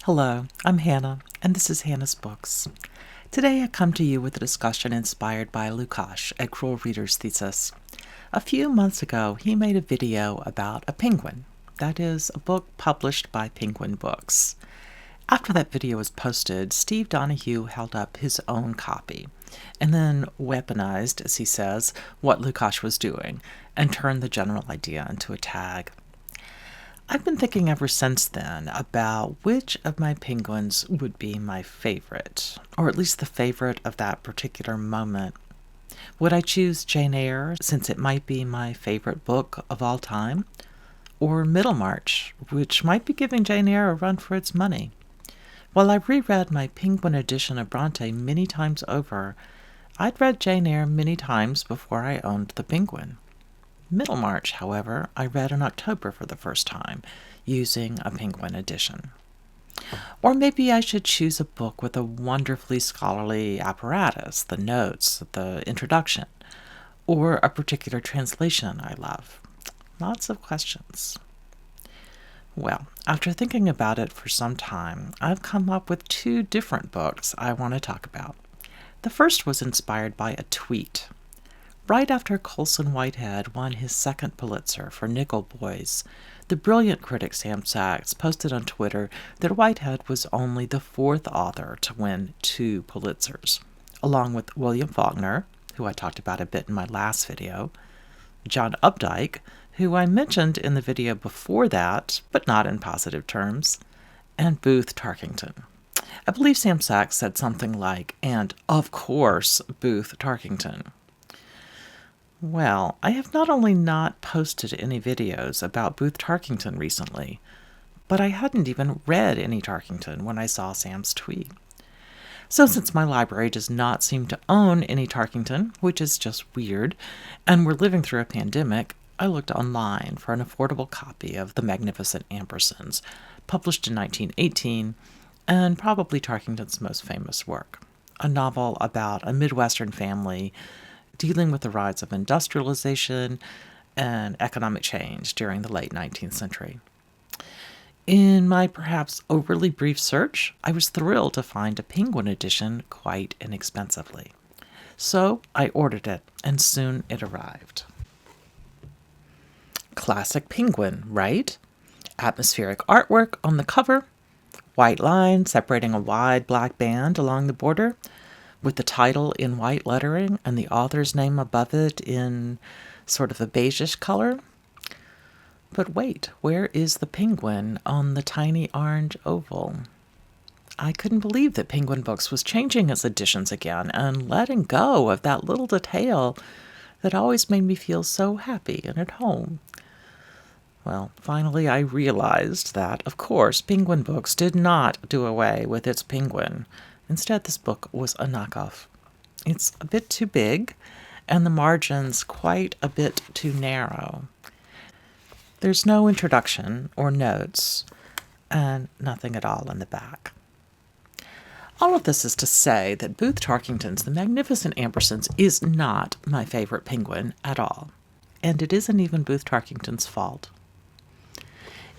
Hello, I'm Hannah, and this is Hannah's Books. Today I come to you with a discussion inspired by Lukáš at Cruel Reader's Thesis. A few months ago, he made a video about a penguin. That is, a book published by Penguin Books. After that video was posted, Steve Donahue held up his own copy, and then weaponized, as he says, what Lukáš was doing, and turned the general idea into a tag. I've been thinking ever since then about which of my penguins would be my favorite, or at least the favorite of that particular moment. Would I choose Jane Eyre, since it might be my favorite book of all time? Or Middlemarch, which might be giving Jane Eyre a run for its money? While I've reread my Penguin edition of Bronte many times over, I'd read Jane Eyre many times before I owned the Penguin. Middlemarch, however, I read in October for the first time, using a Penguin edition. Or maybe I should choose a book with a wonderfully scholarly apparatus, the notes, the introduction, or a particular translation I love. Lots of questions. Well, after thinking about it for some time, I've come up with two different books I want to talk about. The first was inspired by a tweet. Right after Colson Whitehead won his second Pulitzer for Nickel Boys, the brilliant critic Sam Sachs posted on Twitter that Whitehead was only the fourth author to win 2 Pulitzers, along with William Faulkner, who I talked about a bit in my last video, John Updike, who I mentioned in the video before that, but not in positive terms, and Booth Tarkington. I believe Sam Sachs said something like, and of course, Booth Tarkington. Well, I have not only not posted any videos about Booth Tarkington recently, but I hadn't even read any Tarkington when I saw Sam's tweet. So since my library does not seem to own any Tarkington, which is just weird, and we're living through a pandemic, I looked online for an affordable copy of The Magnificent Ambersons, published in 1918, and probably Tarkington's most famous work, a novel about a Midwestern family dealing with the rise of industrialization and economic change during the late 19th century. In my perhaps overly brief search, I was thrilled to find a Penguin edition quite inexpensively. So I ordered it, and soon it arrived. Classic Penguin, right? Atmospheric artwork on the cover, white line separating a wide black band along the border, with the title in white lettering and the author's name above it in sort of a beigeish color. But wait, where is the penguin on the tiny orange oval? I couldn't believe that Penguin Books was changing its editions again and letting go of that little detail that always made me feel so happy and at home. Well, finally I realized that, of course, Penguin Books did not do away with its penguin. Instead, this book was a knockoff. It's a bit too big, and the margins quite a bit too narrow. There's no introduction or notes, and nothing at all in the back. All of this is to say that Booth Tarkington's The Magnificent Ambersons is not my favorite penguin at all, and it isn't even Booth Tarkington's fault.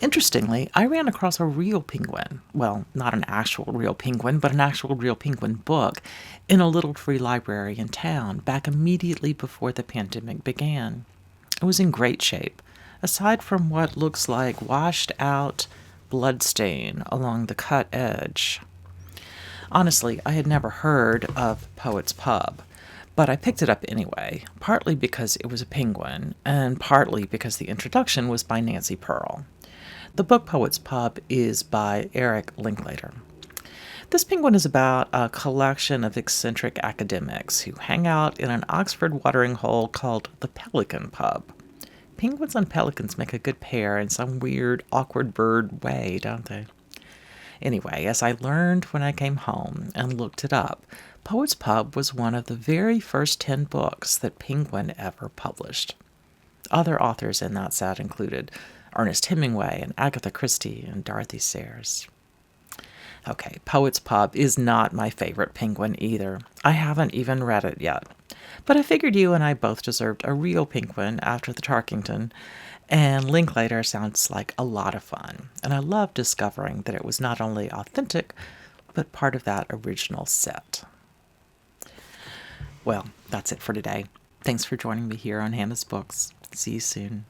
Interestingly, I ran across a real penguin, well, not an actual real penguin, but an actual real penguin book in a little free library in town back immediately before the pandemic began. It was in great shape, aside from what looks like washed out bloodstain along the cut edge. Honestly, I had never heard of Poets Pub, but I picked it up anyway, partly because it was a penguin, and partly because the introduction was by Nancy Pearl. The book Poets Pub is by Eric Linklater. This penguin is about a collection of eccentric academics who hang out in an Oxford watering hole called the Pelican Pub. Penguins and pelicans make a good pair in some weird, awkward bird way, don't they? Anyway, as I learned when I came home and looked it up, Poets Pub was one of the very first 10 books that Penguin ever published. Other authors in that set included Ernest Hemingway and Agatha Christie and Dorothy Sayers. Okay, Poets Pub is not my favorite penguin either. I haven't even read it yet. But I figured you and I both deserved a real penguin after the Tarkington, And Linklater sounds like a lot of fun, and I love discovering that it was not only authentic, but part of that original set. Well, that's it for today. Thanks for joining me here on Hannah's Books. See you soon.